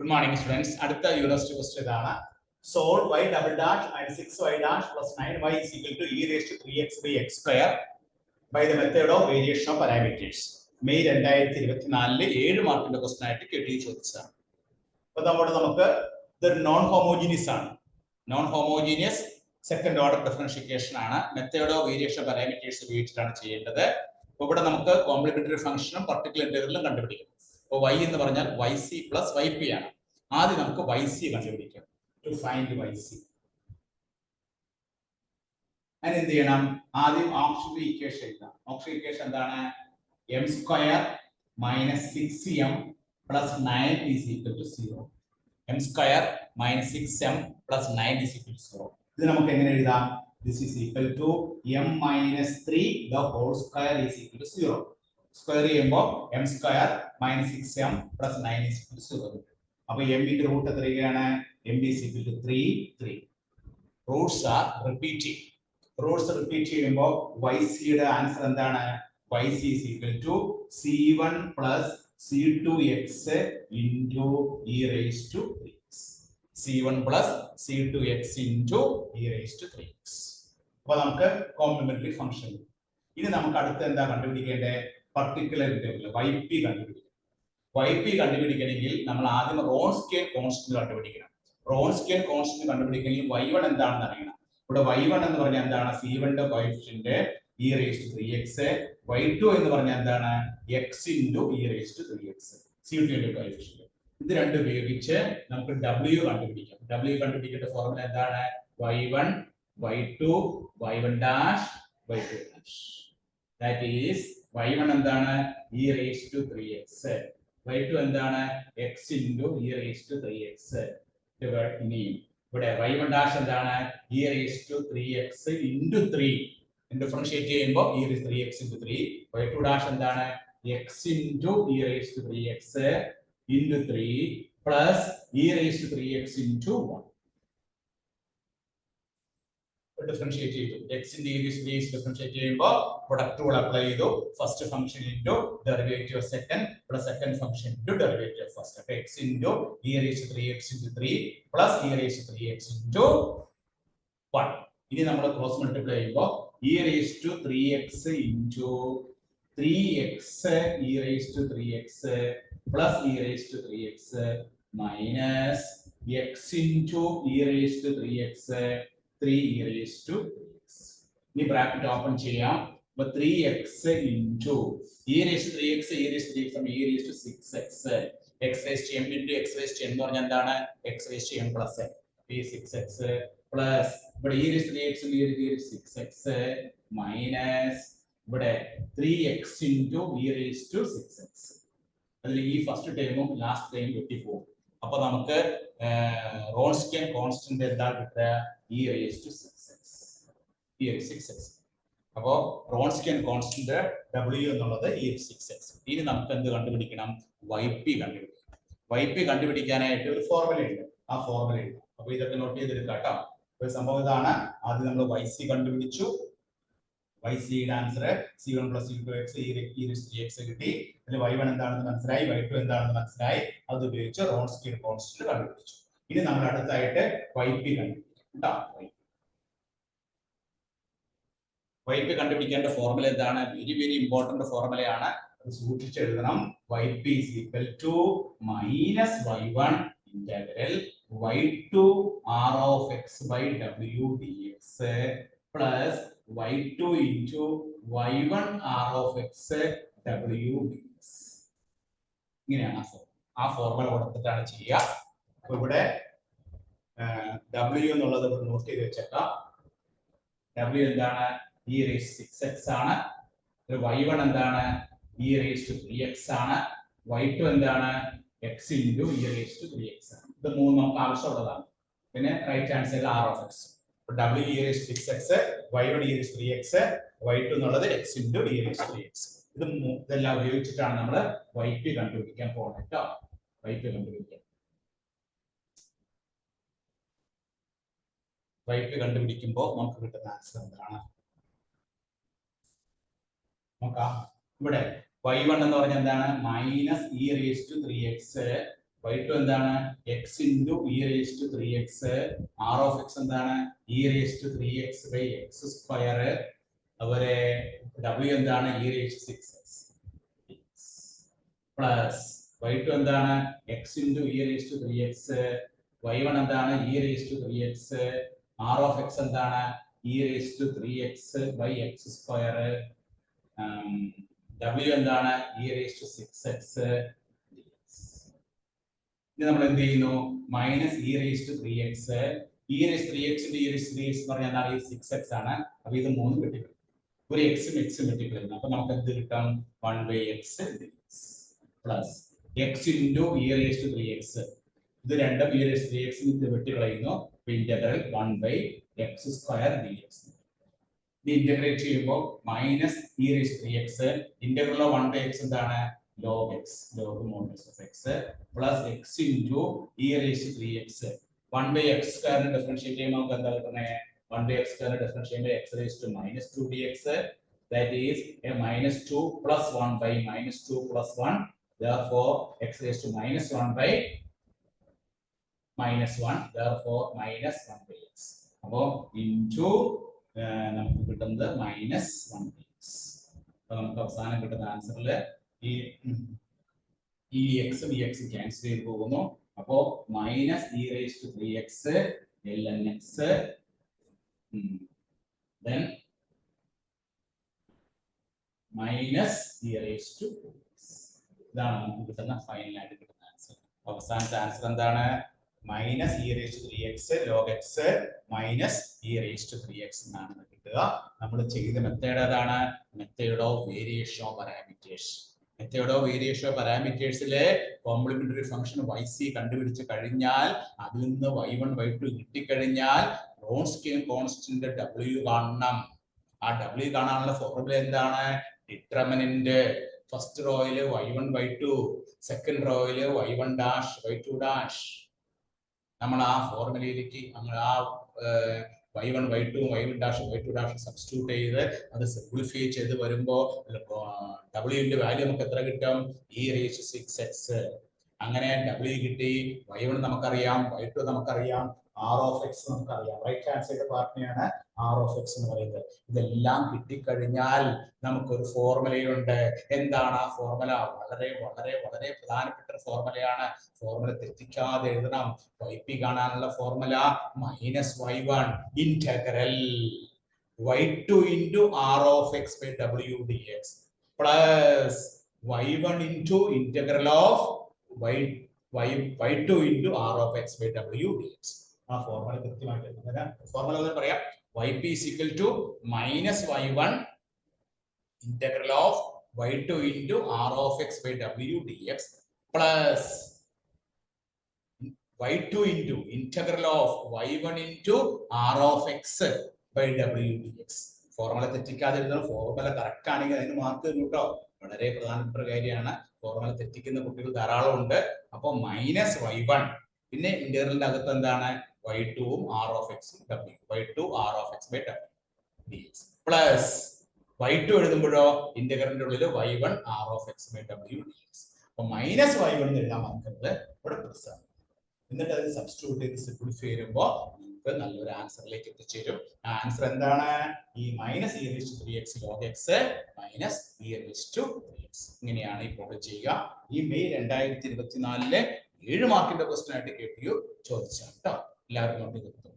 Good morning, students. അടുത്ത university question ഇതാണ്. Solve y double dash and 6y dash plus 9y is equal to e raised to 3x by x square by the method of variation of parameters. May 2024 7 മാർക്കിന്റെ question ആയിട്ട് കെട്ടി ചോദിച്ചതാണ്. അപ്പോൾ നമുക്ക് ഇതൊരു non homogeneous ആണ്. Non homogeneous second order differentiation ആണ്. Method of variation parameters ഉപയോഗിച്ചിട്ടാണ് ചെയ്യേണ്ടത്. അപ്പോൾ ഇവിടെ നമുക്ക് കോംപ്ലിമെന്ററി ഫംഗ്ഷനും പർട്ടിക്കുലർ ഇന്റഗ്രലും കണ്ടുപിടിക്കണം. അപ്പോൾ y എന്ന് പറഞ്ഞാൽ yc plus yp ആണ്. ആദ്യം നമുക്ക് yc കണ്ടുപിടിക്കാം. ടു ഫൈൻഡ് yc അതിന് എന്ത് ചെയ്യണം? ആദ്യം ഓക്സിലറി ഇക്വേഷൻ എഴുതാം. ഓക്സിലറി ഇക്വേഷൻ എന്താണ്? m square minus 6m plus 9 is equal to 0. m square minus 6m plus 9 is equal to 0. ഇത് നമുക്ക് എങ്ങനെ എഴുതാം? This is equal to m minus 3 the whole square is equal to 0. Square ചെയ്യുമ്പോൾ m square minus 6m plus 9 is equal to 0. അപ്പോൾ m ന്റെ root എത്രയാണ്? m is equal to 3. Roots are repeating. Roots repeat ചെയ്യുമ്പോൾ yc യുടെ answer എന്താണ്? yc is equal to c1 plus c2x into e raised to 3x. c1 plus c2x into e raised to 3x. അപ്പോൾ നമുക്ക് complementary function. ഇനി നമുക്ക് അടുത്ത് എന്താ കണ്ടുപിടിക്കേണ്ടത്? പർട്ടിക്കുലർ ഇന്റർവെൽ yp കണ്ടുപിടിക്കണം. yp കണ്ടുപിടിക്കണമെങ്കിൽ നമ്മൾ ആദ്യം റോൺസ്കിയൻ കോൺസ്റ്റന്റ് കണ്ടുപിടിക്കണം. റോൺസ്കിയൻ കോൺസ്റ്റന്റ് കണ്ടുപിടിക്കണമെങ്കിൽ y1 എന്താണെന്ന് അറിയണം. ഇവിടെ y1 എന്ന് പറഞ്ഞാൽ എന്താണ്? c1 ന്റെ coefficient e raised to 3x. y2 എന്ന് പറഞ്ഞാൽ എന്താണ്? x into e raised to 3x. c2 ന്റെ കോഎഫിഷ്യന്റ്. ഇത് രണ്ടും ഉപയോഗിച്ച് നമുക്ക് w കണ്ടുപിടിക്കാം. w കണ്ടുപിടിക്കേണ്ട ഫോർമുല എന്താണ്? y1 y2 y1 dash y2 dash. That is y1 എന്താണ്? e raised to 3x. y2 എന്താണ്? x into e raised to 3x. ഇനി ഇവിടെ y1 dash എന്താണ്? e raised to 3x into 3. Differentiate ചെയ്യുമ്പോൾ e raised to 3x into 3. y2 dash എന്താണ്? x into e raised to 3x into 3 plus e raised to 3x into 1. Differentiate ചെയ്തു. x into e raised to 3x differentiate ചെയ്യുമ്പോൾ product rule apply ചെയ്തു. First function into derivative of second plus second function into derivative of first. അപ്പോൾ x into e raised to 3x into 3 plus e raised to 3x into 1. ഇനി നമ്മൾ cross multiply ചെയ്യുമ്പോൾ e raised to 3x into 3x e raised to 3x plus e raised to 3x minus x into e raised to 3x 3 e raised to 3x. ഇനി bracket open ചെയ്യാം. അപ്പോൾ 3x into e raised to 3x e raised to 3x e raised to 6x x raised to m into x raised to m എന്ന് പറഞ്ഞാൽ എന്താണ്? x raised to m plus n. ഈ 6x plus ഇവിടെ e raised to 3x e raised to 6x minus ഇവിടെ 3x into e raised to 6x. അതിൽ ഈ first ടൈമും last time വെട്ടിപ്പോകും. അപ്പോൾ നമുക്ക് റോൺസ്കിയൻ കോൺസ്റ്റന്റ് എന്താ കിട്ടുക? e raised to 6x. e raised to 6x. അപ്പോൾ റോൺസ്കിയൻ കോൺസ്റ്റന്റ് w എന്നുള്ളത് e raised to 6x. ഇനി നമുക്ക് എന്ത് കണ്ടുപിടിക്കണം? yp കണ്ടുപിടിക്കണം. yp കണ്ടുപിടിക്കാനായിട്ട് ഒരു ഫോർമുല ഉണ്ട്. ആ ഫോർമുല ഉണ്ട്. അപ്പോൾ ഇതൊക്കെ നോട്ട് ചെയ്തെടുക്കാം കേട്ടോ. അപ്പോൾ സംഭവം ഇതാണ്. ആദ്യം നമ്മൾ yc കണ്ടുപിടിച്ചു. yc യുടെ answer c1 plus c2x e raised to 3x കിട്ടി. അതിൽ y1 എന്താണെന്ന് മനസ്സിലായി, y2 എന്താണെന്ന് മനസ്സിലായി. അത് ഉപയോഗിച്ച് റോൺസ്കിയൻ കോൺസ്റ്റന്റ് കണ്ടുപിടിച്ചു. ഇനി നമ്മൾ അടുത്തായിട്ട് yp കണ്ടുപിടിക്കും കേട്ടോ. yp കണ്ടുപിടിക്കേണ്ട ഫോർമുല എന്താണ്? വെരി ഇമ്പോർട്ടന്റ് ഫോർമുലയാണ്. അത് സൂക്ഷിച്ച് എഴുതണം. yp is equal to minus y1 integral y2 r of x by w dx plus y2 into y1 r of x w dx. ഇങ്ങനെയാണ് ആ ഫോർമുല കൊടുത്തിട്ടാണ് ചെയ്യുക. അപ്പൊ ഇവിടെ w എന്നുള്ളത് നോട്ട് ചെയ്ത് വെച്ചേക്കാം. w എന്താണ്? e raised to 6x ആണ്. y1 എന്താണ്? e raised to 3x ആണ്. y2 എന്താണ്? x into e raised to 3x ആണ്. ഇത് മൂന്ന് നമുക്ക് ആവശ്യമുള്ളതാണ്. പിന്നെ റൈറ്റ് ഹാൻഡ് സൈഡിൽ r of x. w e raised to 6x y1 e raised to 3x y2 എന്നുള്ളത് x into e raised to 3x. ഇതെല്ലാം ഉപയോഗിച്ചിട്ടാണ് നമ്മൾ yp കണ്ടുപിടിക്കാൻ പോകുന്നത് കേട്ടോ. yp കണ്ടുപിടിക്കാൻ yp കണ്ടുപിടിക്കുമ്പോൾ നമുക്ക് കിട്ടുന്ന ആൻസർ എന്താണ് നോക്കാം. ഇവിടെ y1 എന്ന് പറഞ്ഞാൽ എന്താണ്? Minus e raised to 3x y2 എന്താണ് x into e raised to 3x, r of x എന്താണ് e raised to 3x by x square, അതുപോലെ w എന്താണ് e raised to 6x plus y2 എന്താണ് x into e raised to 3x, y1 എന്താണ് e raised to 3x, r of x എന്താണ് e raised to 3x by x square, w എന്താണ് e raised to 6x. ഇനി നമ്മൾ എന്ത് ചെയ്യുന്നു minus e raised to 3x, e raised to 3x into e raised to 3x എന്ന് പറഞ്ഞാൽ എന്താണ് ഈ 6x ആണ്. അപ്പൊ ഇത് 3 വെട്ടിക്കളയും, ഒരു x വെട്ടിക്കളയുന്നു. അപ്പൊ നമുക്ക് എന്ത് കിട്ടും 1/x plus x into e raised to 3x, ഇത് രണ്ടും e raised to 3x ഇത് വെട്ടിക്കളയുന്നു. Integral 1/x square dx. ഇത് ഇന്റഗ്രേറ്റ് ചെയ്യുമ്പോൾ minus e raised to 3x, integral of 1/x എന്താണ് log x, log modulus of x plus x into e raised to 3x. 1/x square differentiate ചെയ്യുമ്പോൾ നമുക്ക് എന്താ കിട്ടുന്നത് 1/x square differentiate ചെയ്യുമ്പോൾ x raised to -2 dx, that is a -2 plus 1 by -2 plus 1, therefore x raised to -1 by -1, therefore -1/x. അപ്പോൾ into നമുക്ക് കിട്ടുന്നത് -1/x. അപ്പോൾ നമുക്ക് അവസാനം കിട്ടുന്ന ആൻസറിൽ ഈ x dx ക്യാൻസൽ ചെയ്ത് പോകുന്നു. അപ്പോ minus e raised to 3x ln x then minus e raised to 2x. ഇതാണ് നമുക്ക് കിട്ടുന്ന ഫൈനൽ ആയിട്ട് കിട്ടുന്ന ആൻസർ. അവസാനത്തെ ആൻസർ എന്താണ് minus e raised to 3x log x minus e raised to 3x എന്നാണ് കിട്ടുക. നമ്മൾ ചെയ്ത മെത്തേഡ് ഏതാണ് method of variation of parameters. Method of variation of പാരാമീറ്റേഴ്സിലെ കോംപ്ലിമെന്ററി ഫംഗ്ഷൻ yc കണ്ടുപിടിച്ച് കഴിഞ്ഞാൽ അതിൽ നിന്ന് y1 y2 കിട്ടിക്കഴിഞ്ഞാൽ റോൺസ്കിയൻ കോൺസ്റ്റന്റ് w കാണണം. ആ w കാണാനുള്ള ഫോർമുല എന്താണ് ഡിറ്റർമിനന്റ്. ഫസ്റ്റ് റോയില് y1 y2, സെക്കൻഡ് റോയില് y1 ഡാഷ് y2 ഡാഷ്. നമ്മൾ ആ ഫോർമുലയിലേക്ക് നമ്മൾ ആ y1 y2 y1 dash y2 dash substitute ചെയ്ത് അത് സിംപ്ലിഫൈ ചെയ്ത് വരുമ്പോൾ w ന്റെ വാല്യൂ നമുക്ക് എത്ര കിട്ടും e raised to 6x. അങ്ങനെ w കിട്ടി. y1 നമുക്കറിയാം, y2 നമുക്കറിയാം, r of x നമുക്കറിയാം. റൈറ്റ് ഹാൻഡ് സൈഡ് പാർട്ടിനെയാണ് r of x എന്ന് പറയുന്നത്. ഇതെല്ലാം കിട്ടിക്കഴിഞ്ഞാൽ നമുക്കൊരു ഫോർമുലയുണ്ട്. എന്താണ് ആ ഫോർമുല? വളരെ വളരെ വളരെ പ്രധാനപ്പെട്ട ഒരു ഫോർമുലയാണ്. ഫോർമുല തെറ്റിക്കാതെ എഴുതണം. yp കാണാനുള്ള formula -y1 integral y2 into r of x by w dx plus y1 into integral of y2 into r of x by w dx. ആ ഫോർമുല കൃത്യമായിട്ട് എഴുതുന്നത്. ഫോർമുല ഒന്ന് പറയാം. yp is equal to -y1 integral of y2 into r of x by w dx plus y2 into integral of y1 into r of x by w dx. Formula തെറ്റിക്കാതെ എഴുതണം. Formula correct ആണെങ്കിൽ അതിന് mark തരും കേട്ടോ. വളരെ പ്രധാനപ്പെട്ട കാര്യമാണ്. Formula തെറ്റിക്കുന്ന കുട്ടികൾ ധാരാളം ഉണ്ട്. അപ്പൊ -y1 പിന്നെ ഇന്റഗ്രലിന്റെ അകത്ത് എന്താണ് y2 ഉം r of x ഉം w, y2 r of x by w dx plus y2 എഴുതുമ്പോഴോ ഇന്റഗ്രലിന്റെ ഉള്ളിൽ y1 r of x by w dx. അപ്പൊ -y1 എന്ന് എഴുതാൻ മറക്കരുത്. ഇവിടെ പ്ലസ് ആണ്. എന്നിട്ട് അത് സബ്സ്റ്റിറ്റ്യൂട്ട് ചെയ്ത് സിംപ്ലിഫൈ ചെയ്യുമ്പോൾ നമുക്ക് നല്ലൊരു ആൻസറിലേക്ക് എത്തിച്ചേരും. ആൻസർ എന്താണ് ഈ -e raised to 3x log x minus e raised to 3x. ഇങ്ങനെയാണ് ഈ പ്രോബ്ലം ചെയ്യുക. ഈ മെയ് 2024 7 മാർക്കിന്റെ ക്വസ്റ്റ്യൻ ആയിട്ട് KTU ചോദിച്ചാണ് കേട്ടോ. എല്ലാവരും നോട്ട് ചെയ്തു.